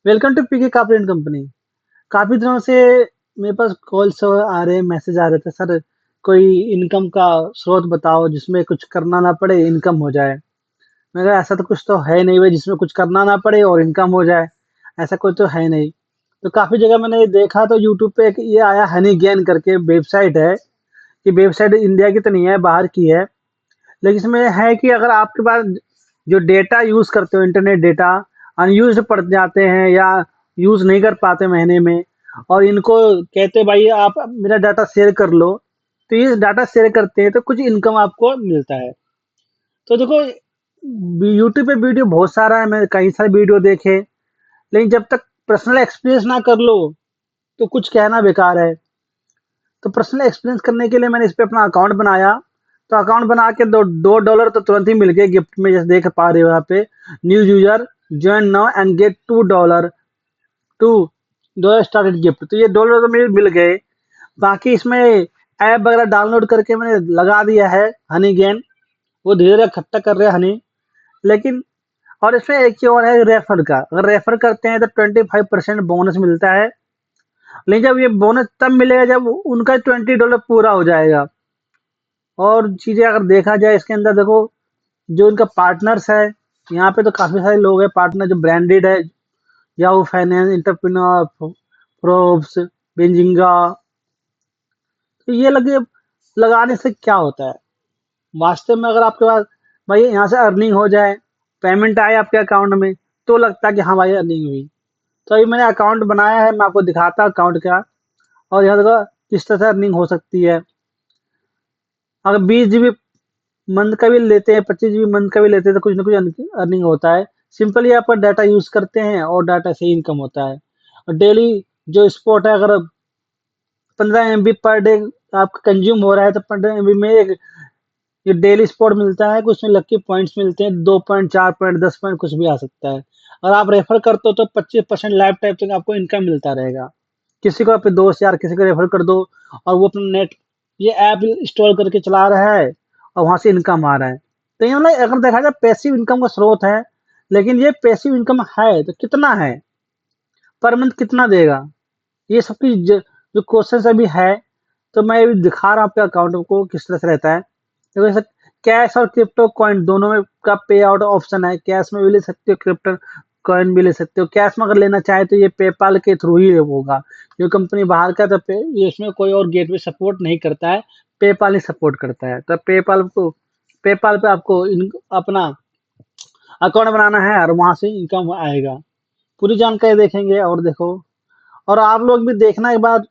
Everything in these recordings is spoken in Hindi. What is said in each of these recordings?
Welcome to PK corporate company. काफी दिनों से मेरे पास कॉल्स आ रहे हैं, मैसेज आ रहे थे, सर कोई इनकम का स्रोत बताओ जिसमें कुछ करना ना पड़े, इनकम हो जाए। मैं कहा ऐसा तो कुछ तो है नहीं भाई जिसमें कुछ करना ना पड़े और इनकम हो जाए। ऐसा कोई तो है नहीं। तो काफी जगह मैंने देखा तो यूट्यूब पे एक ये आया हनी गेन करके वेबसाइट है। ये वेबसाइट इंडिया की तो नहीं है, बाहर की है। लेकिन इसमें है कि अगर आपके पास जो डेटा यूज करते हो, इंटरनेट डेटा अनयूज्ड पड़ जाते हैं या यूज नहीं कर पाते महीने में, और इनको कहते भाई आप मेरा डाटा शेयर कर लो, तो ये डाटा शेयर करते हैं तो कुछ इनकम आपको मिलता है। तो देखो, यूट्यूब पे वीडियो बहुत सारा है, मैं कई सारे वीडियो देखे, लेकिन जब तक पर्सनल एक्सपीरियंस ना कर लो तो कुछ कहना बेकार है। तो पर्सनल एक्सपीरियंस करने के लिए मैंने इस पे अपना अकाउंट बनाया। तो अकाउंट बना के दो डॉलर तो तुरंत ही मिल गए गिफ्ट में, जैसे देख पा रहे हो यहाँ पे। New user join now and get $2 two dollar started gift. तो ये डॉलर तो मुझे मिल गए। बाकी इसमें ऐप वगैरह डाउनलोड करके मैंने लगा दिया है हनी गेन। वो धीरे धीरे इकट्ठा कर रहे हैं हनी। लेकिन और इसमें एक चीज और है, रेफर का। अगर रेफर करते हैं तो 25% बोनस मिलता है। लेकिन जब ये बोनस तब मिलेगा जब उनका $20 पूरा हो जाएगा। और चीजें अगर देखा जाए इसके अंदर, देखो जो इनका पार्टनर्स है, यहाँ पे तो काफी सारे लोग हैं पार्टनर जो ब्रांडेड है। Yahoo finance, entrepreneur, probes, Benzinga. तो ये लगे लगाने से क्या होता है वास्तव में? अगर आपके पास भाई यहाँ से अर्निंग हो जाए, पेमेंट आए आपके अकाउंट में, तो लगता है कि हाँ भाई अर्निंग हुई। तो अभी मैंने अकाउंट बनाया है, मैं आपको दिखाता हूँ अकाउंट का। और यहाँ देखो किस तरह से अर्निंग हो सकती है। अगर 20 GB मंथ का भी लेते हैं, 25 GB मंथ का भी लेते हैं, तो कुछ ना कुछ अर्निंग होता है। सिंपली आप डाटा यूज करते हैं और डाटा से इनकम होता है। और डेली जो स्पॉट है, अगर 15 MB पर डे आपका कंज्यूम हो रहा है, तो 15 MB में एक ये डेली स्पॉट मिलता है। कुछ में लक्की पॉइंट्स मिलते हैं, 2 पॉइंट, 4 पॉइंट, 10 पॉइंट, कुछ भी आ सकता है। अगर आप रेफर करते हो तो 25% लाइफ टाइम तक आपको इनकम मिलता रहेगा। किसी को अपने दोस्त यार किसी को रेफर कर दो, और वो अपना नेट ये ऐप इंस्टॉल करके चला रहा है और वहां से इनकम आ रहा है। तो ये मतलब अगर देखा जाए पैसिव इनकम का स्रोत है। लेकिन ये पैसिव इनकम है तो कितना है, पर मंथ कितना देगा, ये सब की जो क्वेश्चन अभी है। तो मैं अभी दिखा रहा हूँ आपके अकाउंट को किस तरह से रहता है। देखो जैसे कैश और क्रिप्टो कॉइन दोनों में का पे आउट ऑप्शन है। कैश में भी ले सकते हो, क्रिप्टो कॉइन भी ले सकते हो। कैश में अगर लेना चाहे तो ये पेपाल के थ्रू ही होगा। जो कंपनी बाहर का, तो ये इसमें कोई और गेटवे सपोर्ट नहीं करता है, पेपाल ही सपोर्ट करता है। तो पेपाल पे आपको अपना अकाउंट बनाना है और वहां से इनकम आएगा। पूरी जानकारी देखेंगे। और देखो, और आप लोग भी देखना एक बार,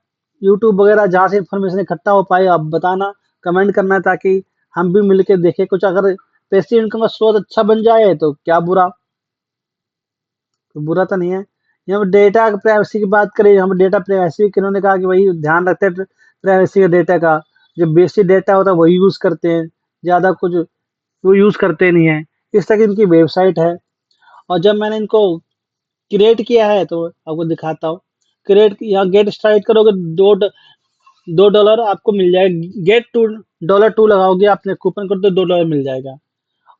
यूट्यूब वगैरह जहाँ से इन्फॉर्मेशन इकट्ठा हो पाए आप बताना, कमेंट करना, ताकि हम भी मिलके देखें कुछ। अगर पैसिव इनकम का स्रोत अच्छा बन जाए तो क्या बुरा, तो बुरा तो नहीं है। यहाँ पर डेटा प्राइवेसी की बात करें, यहाँ पर डेटा प्राइवेसी की इन्होंने कहा कि वही ध्यान रखते हैं प्राइवेसी का, डेटा का। जो बेसिक डेटा होता है वही यूज करते हैं, ज्यादा कुछ वो यूज करते नहीं है। इस तरह की इनकी वेबसाइट है। और जब मैंने इनको क्रिएट किया है तो आपको दिखाता हूँ। क्रिएट यहाँ गेट स्टार्ट करोगे, $2 आपको मिल जाएगा। गेट $2 लगाओगे आपने कूपन कोड, तो $2 मिल जाएगा।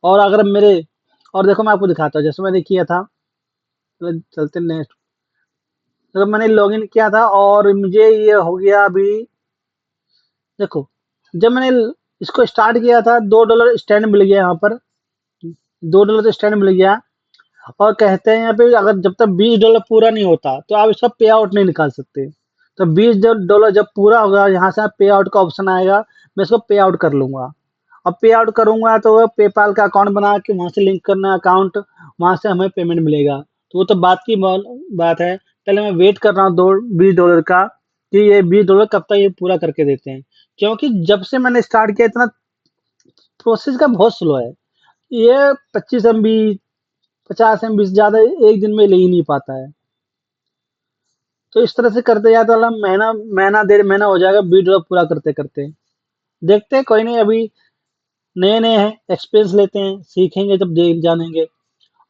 और अगर मेरे और देखो मैं आपको दिखाता हूँ जैसे मैंने किया था। चलते नेक्स्ट। तो मैंने लॉगिन किया था और मुझे ये हो गया अभी। देखो, जब मैंने इसको स्टार्ट किया था, $2 स्टैंड मिल गया यहाँ पर। $2 तो स्टैंड मिल गया। और कहते हैं यहाँ पे अगर जब तक $20 पूरा नहीं होता तो आप इसका पे आउट नहीं निकाल सकते। तो $20 जब पूरा होगा, यहाँ से पे आउट का ऑप्शन आएगा, मैं इसको पे आउट कर लूंगा। अब पे आउट करूंगा तो पेपाल का अकाउंट बना के वहां से लिंक करना अकाउंट, वहां से हमें पेमेंट मिलेगा। तो वो तो बात है। पहले मैं वेट कर रहा हूँ दो $20 का, कि ये $20 कब तक ये पूरा करके देते हैं। क्योंकि जब से मैंने स्टार्ट किया इतना प्रोसेस का बहुत स्लो है। ये 25 MB, 50 MB से ज्यादा एक दिन में ले ही नहीं पाता है। तो इस तरह से करते जाए तो अल्लाह महीना महीना 1.5 महीना हो जाएगा $20 पूरा करते करते। देखते हैं, कोई नहीं, अभी नए नए हैं, एक्सपीरियंस लेते हैं, सीखेंगे जब देख जानेंगे।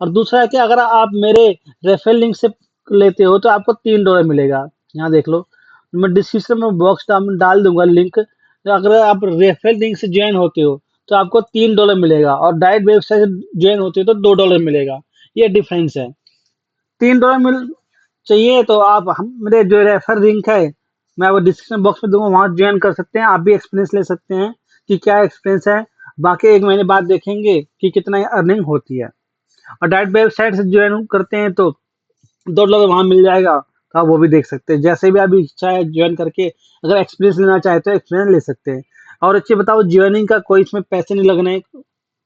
और दूसरा है कि अगर आप मेरे रेफरल लिंक से लेते हो तो आपको $3 मिलेगा। यहाँ देख लो, मैं डिस्क्रिप्शन में बॉक्स डाल दूंगा लिंक। तो अगर आप रेफरल लिंक से ज्वाइन होते हो तो आपको $3 मिलेगा, और डायरेक्ट वेबसाइट से ज्वाइन होते हो तो $2 मिलेगा। ये डिफरेंस है। $3 मिल चाहिए तो आप मेरे जो रेफर लिंक है मैं वो डिस्क्रिप्शन बॉक्स में दूंगा, वहां ज्वाइन कर सकते हैं। आप भी एक्सपीरियंस ले सकते हैं कि क्या एक्सपीरियंस है। बाकी 1 महीने बाद देखेंगे कि कितना अर्निंग होती है। और डायरेक्ट वेबसाइट से ज्वाइन करते हैं तो $2 वहां मिल जाएगा, तो आप वो भी देख सकते हैं। जैसे भी आप इच्छा है ज्वाइन करके अगर एक्सपीरियंस लेना चाहे तो एक्सपीरियंस ले सकते हैं। और अच्छी बताओ, ज्वाइनिंग का कोई इसमें पैसे नहीं लगने,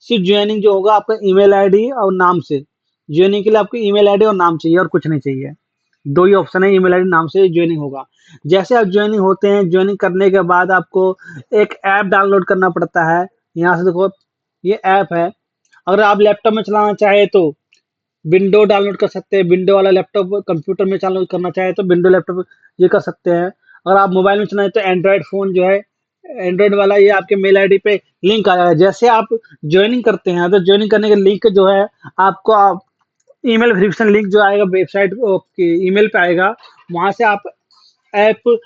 सिर्फ ज्वाइनिंग जो होगा आपका ईमेल आईडी और नाम से। ज्वाइनिंग के लिए आपको ईमेल आईडी और नाम चाहिए और कुछ नहीं चाहिए। दो ही ऑप्शन है, ईमेल आईडी नाम से ज्वाइनिंग होगा। जैसे आप ज्वाइनिंग होते हैं, ज्वाइनिंग करने के बाद आपको एक ऐप डाउनलोड करना पड़ता है। यहाँ से देखो, ये ऐप है। अगर आप लैपटॉप में चलाना चाहे तो विंडो डाउनलोड कर सकते हैं। विंडो वाला लैपटॉप कंप्यूटर में डाउनलोड करना चाहे तो विंडो लैपटॉप ये कर सकते हैं। अगर आप मोबाइल में चलाएं तो एंड्रॉयड फोन जो है, एंड्रॉयड वाला ये आपके मेल आईडी पे लिंक आया है। जैसे आप ज्वाइनिंग करते हैं तो ज्वाइनिंग करने के लिंक जो है आपको ईमेल वेरिफिकेशन लिंक जो आएगा वेबसाइट की ईमेल पे आएगा। वहां से आप ऐप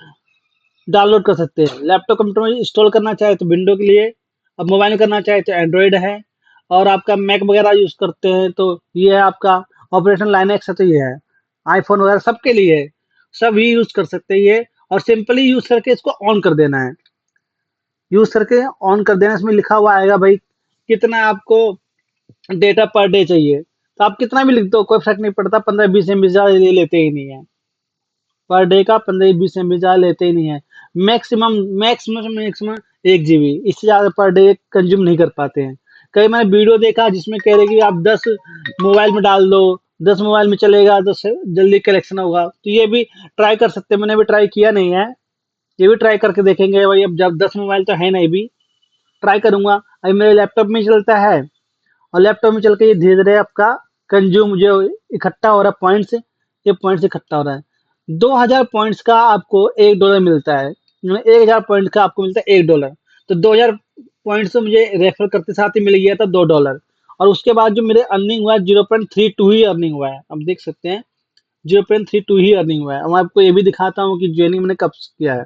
डाउनलोड कर सकते हैं। लैपटॉप कंप्यूटर में इंस्टॉल करना चाहे तो विंडो के लिए, अब मोबाइल में करना चाहे तो एंड्रॉयड है। और आपका मैक वगैरह यूज करते हैं तो ये है आपका ऑपरेशन लाइनक्स है, तो ये है आईफोन वगैरह सबके लिए है। सब ही यूज कर सकते हैं ये। और सिंपली यूज करके इसको ऑन कर देना है। यूज करके ऑन कर देना, इसमें लिखा हुआ आएगा भाई कितना आपको डेटा पर डे चाहिए। तो आप कितना भी लिख दो, कोई फर्क नहीं पड़ता। 15-20 MB ज्यादा ये लेते ही नहीं है। पर डे का 15-20 MB ज्यादा लेते ही नहीं है। मैक्सिमम मैक्सिमम मैक्सिमम 1 GB, इससे ज्यादा पर डे कंज्यूम नहीं कर पाते हैं। कई मैंने वीडियो देखा जिसमें कह रहे कि आप 10 मोबाइल में डाल दो, 10 मोबाइल में चलेगा तो जल्दी कलेक्शन होगा। तो ये भी ट्राई कर सकते हैं। मैंने भी ट्राई किया नहीं है, ये भी ट्राई करके देखेंगे भाई। अब जब 10 मोबाइल तो है नहीं, भी ट्राई करूंगा। अभी मेरे लैपटॉप में चलता है, और लैपटॉप में चल के ये धीरे धीरे आपका कंज्यूम जो इकट्ठा हो रहा है पॉइंट्स, ये पॉइंट्स इकट्ठा हो रहा है। 2000 पॉइंट्स का आपको $1 मिलता है। 1000 पॉइंट का आपको मिलता है $1। तो 2000 पॉइंट्स से मुझे रेफर करते साथ ही मिल गया था $2। और उसके बाद जो मेरे अर्निंग हुआ है 0.32 ही अर्निंग हुआ है। अब देख सकते हैं 0.32 ही अर्निंग हुआ है। अब मैं आपको ये भी दिखाता हूँ कि ज्वाइनिंग मैंने कब किया है।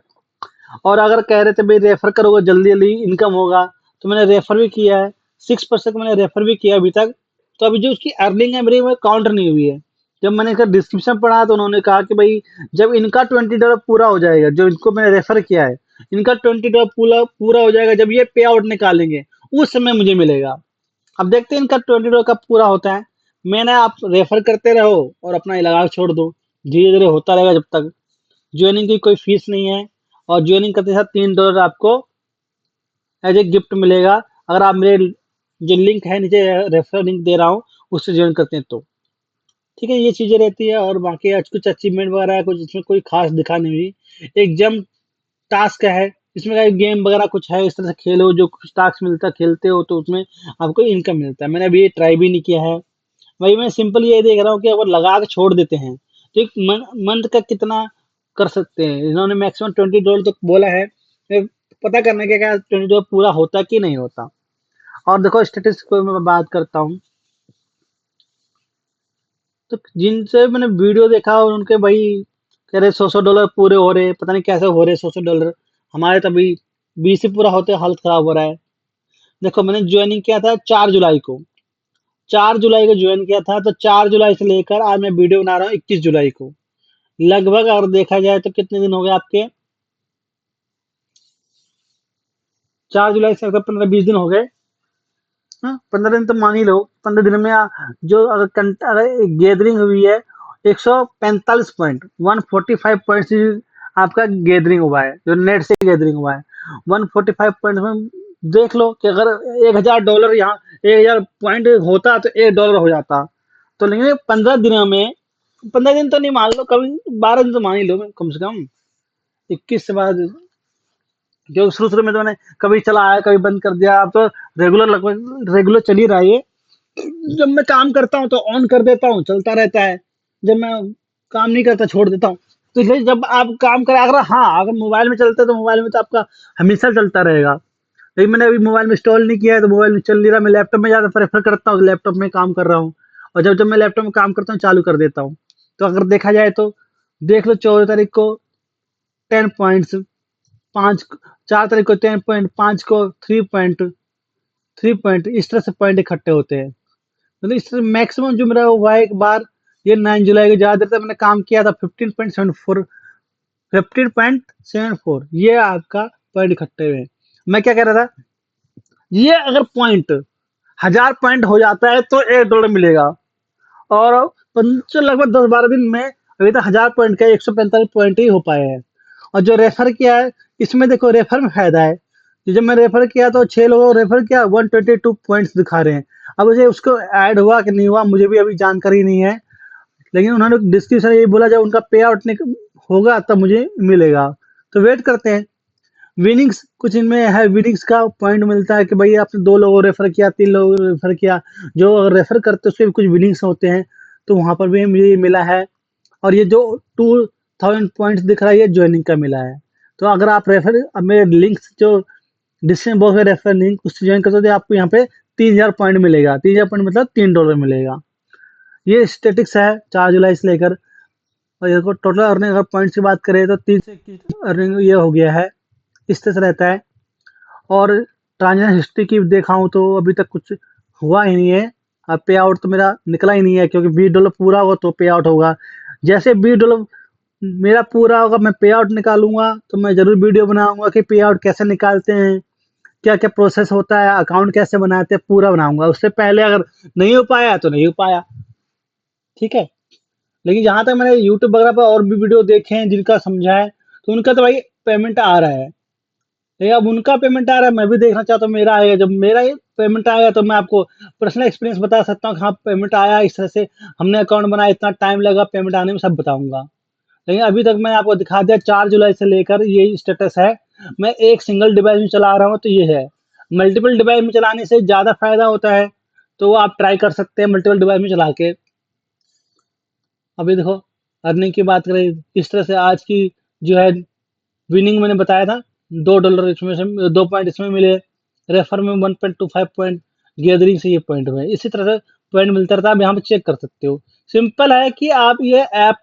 और अगर कह रहे थे भाई रेफर करोगे जल्दी जल्दी इनकम होगा, तो मैंने रेफर भी किया है। 6% मैंने रेफर भी किया अभी तक। तो अभी जो उसकी अर्निंग है मेरी वो काउंट नहीं हुई है। जब मैंने इसका डिस्क्रिप्शन पढ़ा तो उन्होंने कहा कि भाई जब इनका $20 पूरा हो जाएगा, जो इनको मैंने रेफर किया है, इनका $20 पूरा पूरा हो जाएगा, जब ये पे आउट निकालेंगे उस समय मुझे मिलेगा। अब देखते हैं इनका $20 कब पूरा होता है। मैंने आप रेफर करते रहो और अपना ये लगा के छोड़ दो, धीरे धीरे होता रहेगा जब तक। ज्वाइनिंग की कोई फीस नहीं है। और ज्वाइनिंग करते साथ $3 आपको एज ए गिफ्ट मिलेगा। अगर आप मेरे जो लिंक है नीचे रेफरल लिंक दे रहा हूँ उससे ज्वाइन करते हैं तो। ठीक है, ये चीजें रहती है। और बाकी आज कुछ अचीवमेंट वगैरह है, कुछ इसमें कोई खास दिखा नहीं हुई। एक जंप टास्क है, इसमें का गेम वगैरह कुछ है, इस तरह से खेलो, जो कुछ टास्क मिलता है खेलते हो तो उसमें आपको इनकम मिलता है। मैंने अभी ये ट्राई भी नहीं किया है। वही मैं सिंपल ये देख रहा हूँ कि अगर लगा के छोड़ देते हैं तो एक मंथ का कितना कर सकते हैं। इन्होंने मैक्सिमम $20 तक बोला है। फिर पता करना क्या क्या $20 पूरा होता कि नहीं होता। और देखो स्टेटिस्टिक्स को मैं बात करता हूँ, तो जिनसे मैंने वीडियो देखा और उनके भाई कह रहे $100 पूरे हो रहे, पता नहीं कैसे हो रहे $100। हमारे तो अभी 20 ही पूरा होते हालत खराब हो रहा है। देखो मैंने ज्वाइनिंग किया था 4 जुलाई को, 4 जुलाई को ज्वाइन किया था। तो 4 जुलाई से लेकर आज मैं वीडियो बना रहा हूँ 21 जुलाई को। लगभग अगर देखा जाए तो कितने दिन हो गए आपके, 4 जुलाई से अगर 15-20 दिन हो गए। हाँ, 15 दिन तो मान ही लो। 15 दिन में जो अगर गैदरिंग हुई है 145 पॉइंट, 145 पॉइंट आपका गैदरिंग हुआ है, जो नेट से गैदरिंग हुआ है। 145 पॉइंट में देख लो कि अगर $1000 यहाँ 1000 पॉइंट होता तो $1 हो जाता। तो लेकिन 15 दिनों में, 15 दिन तो नहीं मान लो, कभी 12 दिन तो मान ही लो कम से कम। 21 से बाद जो शुरू शुरू में तो मैंने कभी चलाया कभी बंद कर दिया, अब तो रेगुलर लगभग रेगुलर चल ही रहा है ये। जब मैं काम करता हूँ तो ऑन कर देता हूँ, चलता रहता है। जब मैं काम नहीं करता छोड़ देता हूँ। तो इसलिए जब आप काम करें, अगर हाँ अगर मोबाइल में चलता है तो मोबाइल में तो आपका हमेशा चलता रहेगा। लेकिन मैंने अभी मोबाइल में इंस्टॉल नहीं किया है तो मोबाइल में चल नहीं रहा। मैं लैपटॉप में ज़्यादा प्रेफर करता हूँ, लैपटॉप में काम कर रहा हूँ। और जब जब मैं लैपटॉप में काम करता हूँ चालू कर देता हूँ। तो अगर देखा जाए तो देख लो 14 तारीख को 10 पॉइंट्स, 5 4 तारीख को 10 पॉइंट, 5 को 3 पॉइंट इस तरह से पॉइंट इकट्ठे होते हैं। मतलब इस तरह मैक्सिमम जो मेरा हुआ है एक बार ये 9 जुलाई को ज़्यादा देर तक मैंने काम किया था। 15.74 ये आपका पॉइंट इकट्ठे हुए। मैं क्या कह रहा था, ये अगर पॉइंट 1000 पॉइंट हो जाता है तो $1 मिलेगा। और लगभग 10-12 दिन में अभी तक 1000 पॉइंट का 145 पॉइंट ही हो पाए हैं। और जो रेफर किया है, इसमें देखो रेफर में फायदा है कि जब मैं रेफर किया तो 6 लोगों को रेफर किया, 122 पॉइंट्स दिखा रहे हैं। अब मुझे उसको ऐड हुआ कि नहीं हुआ मुझे भी अभी जानकारी नहीं है, लेकिन उन्होंने डिस्क्रिप्शन ये बोला जब उनका पे आउट होगा तब मुझे मिलेगा। तो वेट करते हैं। विनिंग्स कुछ इनमें है, विनिंग्स का पॉइंट मिलता है कि भाई आपने 2 लोगों को रेफर किया, 3 लोगों को रेफर किया, जो अगर रेफर करते हैं उसके भी कुछ विनिंग्स होते हैं, तो वहां पर भी मुझे मिला है। और ये जो 2000 पॉइंट्स दिख रहा है ये ज्वाइनिंग का मिला है। तो अगर आप रेफर, अब मेरे लिंक्स जो डिस्क्रिप्शन बॉक्स में रेफर लिंक उससे ज्वाइन करते हो तो आपको यहाँ पे 3000 पॉइंट मिलेगा। 3000 पॉइंट मतलब $3 मिलेगा। ये स्टेटिक्स है 4 जुलाई से लेकर। और ये टोटल अर्निंग अगर पॉइंट्स की बात करें तो 30 से 21 अर्निंग ये हो गया है, इस तरह से रहता है। और ट्रांजेक्शन हिस्ट्री की देखाऊं तो अभी तक कुछ हुआ ही नहीं है। अब पे आउट तो मेरा निकला ही नहीं है, क्योंकि $20 पूरा होगा तो पे आउट होगा। जैसे $20 मेरा पूरा होगा मैं पे आउट निकालूंगा तो मैं जरूर वीडियो बनाऊंगा कि पे आउट कैसे निकालते हैं, क्या क्या प्रोसेस होता है, अकाउंट कैसे बनाते हैं, पूरा बनाऊंगा। उससे पहले अगर नहीं हो पाया तो नहीं हो पाया, ठीक है। लेकिन जहां तक मैंने यूट्यूब वगैरह पर और भी वीडियो देखे हैं जिनका समझा है, तो उनका तो भाई पेमेंट आ रहा है। लेकिन अब उनका पेमेंट आ रहा है, मैं भी देखना चाहता हूँ मेरा आएगा। जब मेरा पेमेंट आएगा तो मैं आपको पर्सनल एक्सपीरियंस बता सकता हूँ कि हाँ पेमेंट आया, इस तरह से हमने अकाउंट बनाया, इतना टाइम लगा पेमेंट आने में, सब बताऊंगा। लेकिन अभी तक मैंने आपको दिखा दिया, 4 जुलाई से लेकर ये स्टेटस है। मैं एक सिंगल डिवाइस में चला रहा हूँ तो ये है। मल्टीपल डिवाइस में चलाने से ज़्यादा फायदा होता है, तो वो आप ट्राई कर सकते हैं मल्टीपल डिवाइस में चला के। अभी देखो अर्निंग की बात करें, इस तरह से आज की जो है विनिंग मैंने बताया था, $2 इसमें से 2 पॉइंट इसमें मिले, रेफर में 1.25 पॉइंट, गैदरिंग से ये पॉइंट हुए। इसी तरह से पॉइंट मिलता रहता है, आप यहाँ पे चेक कर सकते हो। सिंपल है कि आप ये ऐप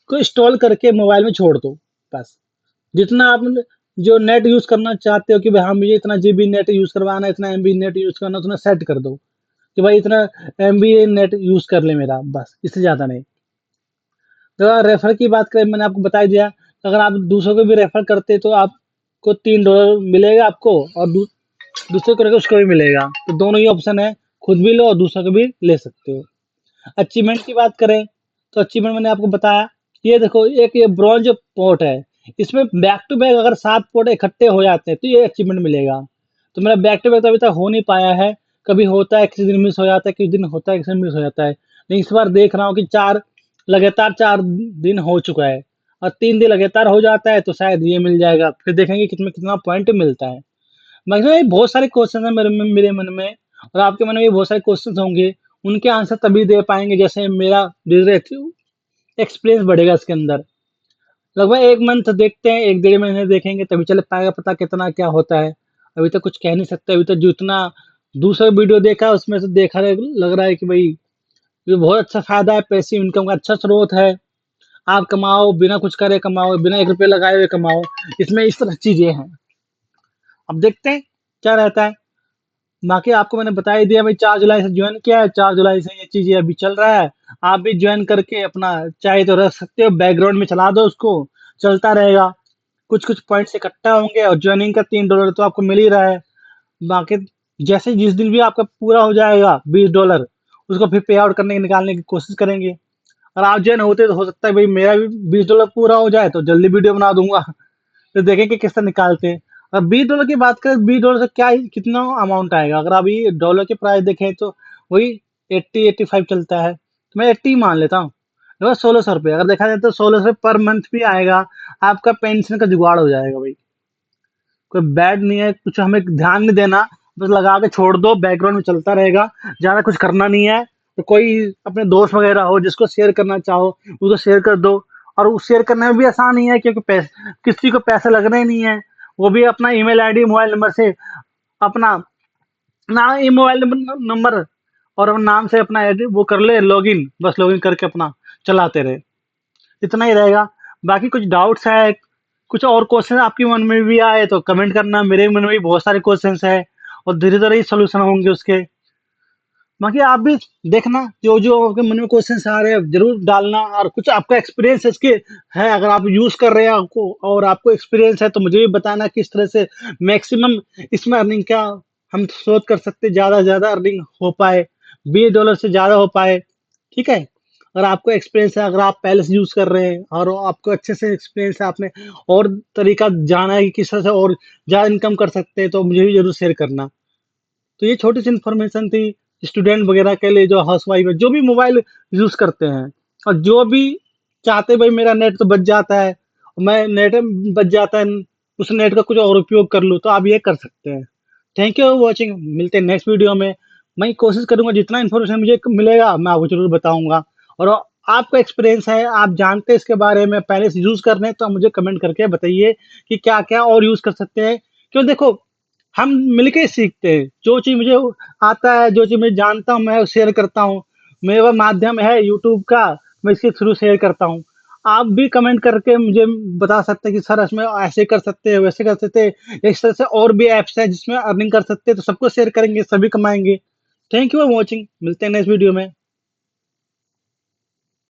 को इंस्टॉल करके मोबाइल में छोड़ दो, बस। जितना आप जो नेट यूज करना चाहते हो कि भाई हाँ मुझे इतना जीबी नेट यूज करवाना है, इतना एमबी नेट यूज करना, उतना सेट कर दो कि भाई इतना एमबी नेट यूज कर ले मेरा, बस, इससे ज्यादा नहीं। तो अगर रेफर की बात करें, मैंने आपको बता ही दिया, अगर आप दूसरों को भी रेफर करते तो आपको $3 मिलेगा आपको, और दूसरे को उसको भी मिलेगा। तो दोनों ही ऑप्शन है, खुद भी लो और दूसरा को भी ले सकते हो। अचीवमेंट की बात करें तो अचीवमेंट मैंने आपको बताया। ये देखो एक ये ब्रॉन्ज पोर्ट है, इसमें बैक टू बैक अगर 7 पोर्ट इकट्ठे हो जाते हैं तो ये अचीवमेंट मिलेगा। तो मेरा बैक टू बैक तो अभी तक हो नहीं पाया है, कभी होता है किसी दिन मिस हो जाता है, किसी दिन होता है किसी दिन मिस हो जाता है। लेकिन इस बार देख रहा हूँ कि लगातार 4 दिन हो चुका है, और 3 दिन लगातार हो जाता है तो शायद ये मिल जाएगा। फिर देखेंगे कितना कितना पॉइंट मिलता है। मैक्सिमम बहुत सारे क्वेश्चन है मेरे मन में, और आपके मन में भी बहुत सारे क्वेश्चन होंगे। उनके आंसर तभी दे पाएंगे जैसे मेरा धीरे एक्सपीरियंस बढ़ेगा इसके अंदर। लगभग 1 मंथ देखते हैं, 1-1.5 महीने देखेंगे तभी चल पाएगा पता कितना क्या होता है। अभी तक कुछ कह नहीं सकते। अभी तक जितना दूसरा वीडियो देखा है उसमें से लग रहा है कि भाई ये बहुत अच्छा फायदा है, पैसिव इनकम का अच्छा स्रोत है। आप कमाओ, बिना कुछ करे कमाओ, बिना 1 रुपये लगाए हुए कमाओ। इसमें इस तरह चीजें हैं। अब देखते हैं क्या रहता है। बाकी आपको मैंने बता ही दिया भाई, 4 जुलाई से ज्वाइन किया है, 4 जुलाई से ये चीजें अभी चल रहा है। आप भी ज्वाइन करके अपना चाहे तो रख सकते हो, बैकग्राउंड में चला दो उसको, चलता रहेगा। कुछ कुछ पॉइंट्स इकट्ठा होंगे, और ज्वाइनिंग का $3 तो आपको मिल ही रहा है। बाकी जैसे जिस दिन भी आपका पूरा हो जाएगा $20, उसको फिर पे आउट करने की निकालने की कोशिश करेंगे। और आप ज्वाइन होते तो हो सकता है भाई मेरा भी $20 पूरा हो जाए तो जल्दी वीडियो बना दूंगा। तो देखेंगे किस तरह निकालते हैं। और $20 की बात करें, $20 से क्या कितना अमाउंट आएगा, अगर अभी डॉलर के प्राइस देखें तो वही 80-85 चलता है, तो मैं 80 मान लेता हूँ। देखो $1600, अगर देखा जाए तो 1600 पर मंथ भी आएगा, आपका पेंशन का जुगाड़ हो जाएगा भाई। कोई बैड नहीं है, कुछ हमें ध्यान नहीं देना, बस लगा के छोड़ दो, बैकग्राउंड में चलता रहेगा। ज्यादा कुछ करना नहीं है। तो कोई अपने दोस्त वगैरह हो जिसको शेयर करना चाहो उसको शेयर कर दो। और वो शेयर करने में भी आसान ही है, क्योंकि किसी को पैसे लगने ही नहीं है। वो भी अपना ईमेल आईडी मोबाइल नंबर से अपना ना ई मोबाइल नंबर और अपना नाम से अपना वो कर ले लॉगिन, बस लॉगिन करके अपना चलाते रहे। इतना ही रहेगा। बाकी कुछ डाउट्स है, कुछ और क्वेश्चन आपके मन में भी आए तो कमेंट करना, मेरे मन में भी बहुत सारे क्वेश्चंस है, और धीरे धीरे ही सोल्यूशन होंगे उसके। बाकी आप भी देखना, जो आपके मन में क्वेश्चंस आ रहे हैं जरूर डालना, और कुछ आपका एक्सपीरियंस इसके है, अगर आप यूज कर रहे हैं आपको और आपको एक्सपीरियंस है तो मुझे भी बताना किस तरह से मैक्सिमम इसमें अर्निंग का हम स्रोत कर सकते हैं, ज्यादा से ज्यादा अर्निंग हो पाए, $20 से ज्यादा हो पाए। ठीक है, अगर आपको एक्सपीरियंस है, अगर आप पहले से यूज कर रहे हैं और आपको अच्छे से एक्सपीरियंस है, आपने और तरीका जाना है कि किस तरह से और ज्यादा इनकम कर सकते हैं, तो मुझे भी जरूर शेयर करना। तो ये छोटी सी इन्फॉर्मेशन थी स्टूडेंट वगैरह के लिए, जो हाउस वाइफ है, जो भी मोबाइल यूज करते हैं, और जो भी चाहते भाई मेरा नेट तो बच जाता है, मैं नेट बच जाता है, उस नेट का कुछ और उपयोग कर लूँ, तो आप ये कर सकते हैं। थैंक यू फॉर वॉचिंग, मिलते हैं नेक्स्ट वीडियो में। मैं कोशिश करूंगा जितना इन्फॉर्मेशन मुझे मिलेगा मैं आपको जरूर बताऊंगा, और आपका एक्सपीरियंस है, आप जानते हैं इसके बारे में, पहले से यूज कर रहे हैं, तो आप मुझे कमेंट करके बताइए कि क्या क्या और यूज कर सकते हैं। क्यों देखो, हम मिलके सीखते हैं, जो चीज मुझे आता है, जो चीज मैं जानता हूँ मैं शेयर करता हूँ। मेरा माध्यम है यूट्यूब का, मैं इसके थ्रू शेयर करता हूँ। आप भी कमेंट करके मुझे बता सकते हैं कि सर इसमें ऐसे कर सकते हैं, वैसे कर सकते हैं, इस तरह से और भी ऐप्स है जिसमें अर्निंग कर सकते हैं, तो सबको शेयर करेंगे, सभी कमाएंगे। थैंक यू फॉर वॉचिंग, मिलते हैं नेक्स्ट वीडियो में।